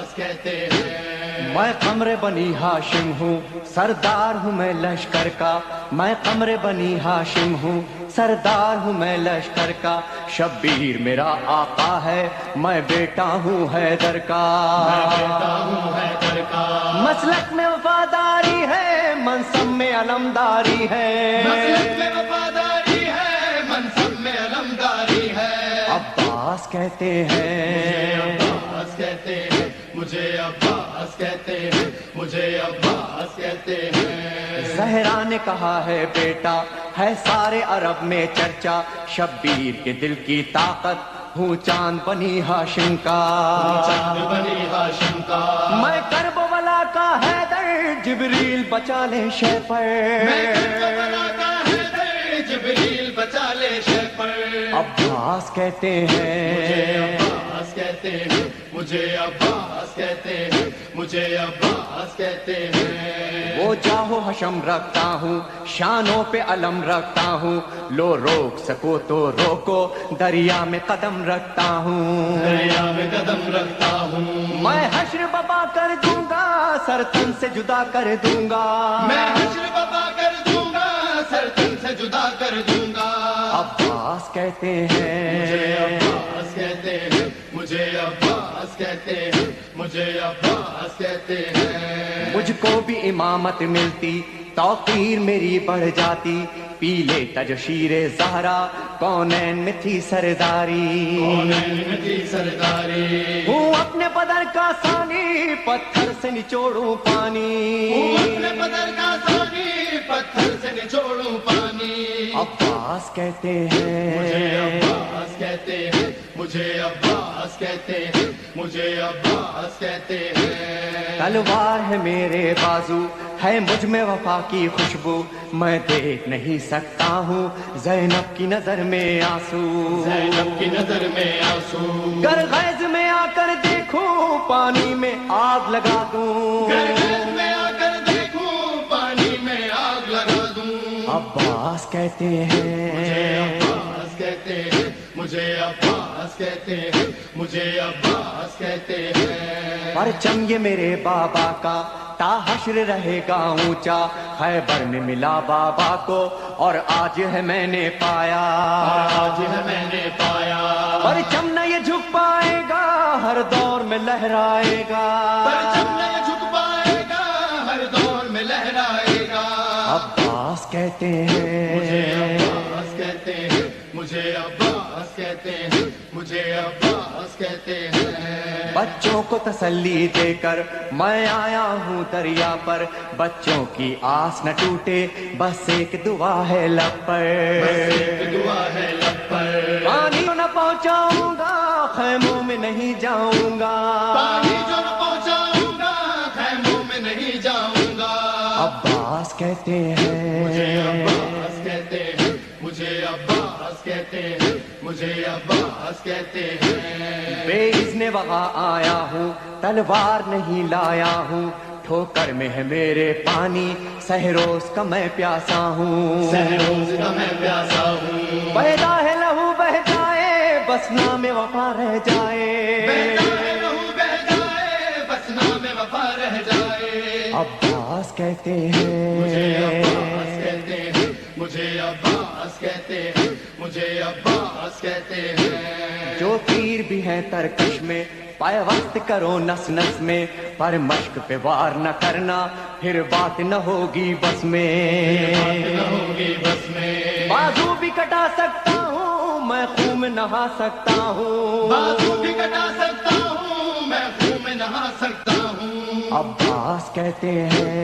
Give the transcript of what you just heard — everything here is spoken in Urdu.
عباس کہتے ہیں۔ میں قمر بنی ہاشم ہوں، سردار ہوں میں لشکر کا، میں قمر بنی ہاشم ہوں، سردار ہوں میں لشکر کا، شبیر میرا آقا ہے، میں بیٹا ہوں حیدر کا، میں بیٹا ہوں حیدر کا، مسلک میں وفاداری ہے، منصب میں علمداری ہے، مسلک میں وفاداری ہے، منصب میں علمداری ہے۔ عباس کہتے ہیں، عباس کہتے ہیں، مجھے عباس کہتے ہیں، مجھے عباس کہتے ہیں۔ زہرا نے کہا ہے بیٹا ہے سارے عرب میں چرچا، شبیر کے دل کی طاقت ہوں چاند بنی ہاشم کا، چاند بنی ہاشم کا، میں کرب ولا کا حیدر، جبریل بچا لے شے پر، میں کربلا کا حیدر، جبریل بچا لے شے پر۔ عباس کہتے ہیں، عباس کہتے ہیں، مجھے عباس کہتے ہیں، مجھے عباس کہتے ہیں۔ وہ جاہو حشم رکھتا ہوں، شانوں پہ علم رکھتا ہوں، لو روک سکو تو روکو، دریا میں قدم رکھتا ہوں، دریا میں قدم رکھتا ہوں، میں حشر بپا کر دوں گا، سر تن سے جدا کر دوں گا، میں حشر بپا کر دوں گا، سر تن سے جدا کر دوں گا۔ عباس کہتے مجھے ہیں، عباس کہتے ہیں، مجھے عباس کہتے ہیں، مجھے عباس کہتے ہیں۔ مجھ کو بھی امامت ملتی، توقیر میری بڑھ جاتی، پی لیتا جو شیر زہرا، کونین میں تھی سرداری، کونین میں تھی سرداری، ہوں اپنے بدر کا ثانی، پتھر سے نچوڑوں پانی، اپنے بدر کا ثانی، پتھر سے نچوڑوں پانی۔ عباس کہتے مجھے ہیں، عباس کہتے ہیں، مجھے عباس کہتے ہیں، مجھے عباس کہتے ہیں۔ تلوار ہے میرے بازو، ہے مجھ میں وفا کی خوشبو، میں دیکھ نہیں سکتا ہوں زینب کی نظر میں آنسو، زینب کی نظر میں آنسو، گر غیظ میں آ کر دیکھوں پانی میں آگ لگا دوں، گرگز میں آ کر دیکھوں پانی میں آگ لگا دوں۔ عباس کہتے مجھے ہیں، عباس کہتے ہیں، مجھے عباس کہتے ہیں، مجھے عباس کہتے ہیں۔ پرچم یہ میرے بابا کا تا حشر رہے گا اونچا، خیبر میں ملا بابا کو اور آج ہے میں نے پایا، آج ہے میں نے پایا، پرچم نہ یہ جھک پائے گا، ہر دور میں لہرائے گا، پرچم نہیں جھک پائے گا، ہر دور میں لہرائے گا۔ عباس کہتے مجھے ہیں، عباس کہتے ہیں، مجھے عباس کہتے ہیں، مجھے عباس کہتے ہیں۔ بچوں کو تسلی دے کر میں آیا ہوں دریا پر، بچوں کی آس نہ ٹوٹے، بس ایک دعا ہے لب پر، ایک دعا ہے لب پر، پانی نہ پہنچاؤں گا، خیموں میں نہیں جاؤں گا، پانی جو نہ پہنچاؤں گا، خیموں میں نہیں جاؤں گا۔ عباس کہتے مجھے ہیں، عباس کہتے ہیں، مجھے عباس کہتے ہیں، مجھے عباس کہتے ہیں۔ بے اذن وہاں آیا ہوں، تلوار نہیں لایا ہوں، ٹھوکر میں ہے میرے پانی، سہروز کا میں پیاسا ہوں، سہروز کا میں پیاسا ہوں، پیدا ہے لہو بہ جائے، بس نام وفا رہ جائے، بہتا ہے لہو بہ جائے، بس نام وفا رہ جائے۔ عباس کہتے مجھے عباس ہیں، کہتے ہیں، مجھے عباس کہتے ہیں، مجھے عباس کہتے ہیں۔ جو تیر بھی ہیں ترکش میں، پیوست کرو نس نس میں، پر مشق پہ وار نہ کرنا، پھر بات نہ ہوگی بس میں، بات نہ ہوگی بس میں، بازو بھی کٹا سکتا ہوں میں، خون میں نہا سکتا ہوں، بازو بھی کٹا سکتا ہوں میں، خون میں نہا سکتا ہوں۔ عباس کہتے ہیں۔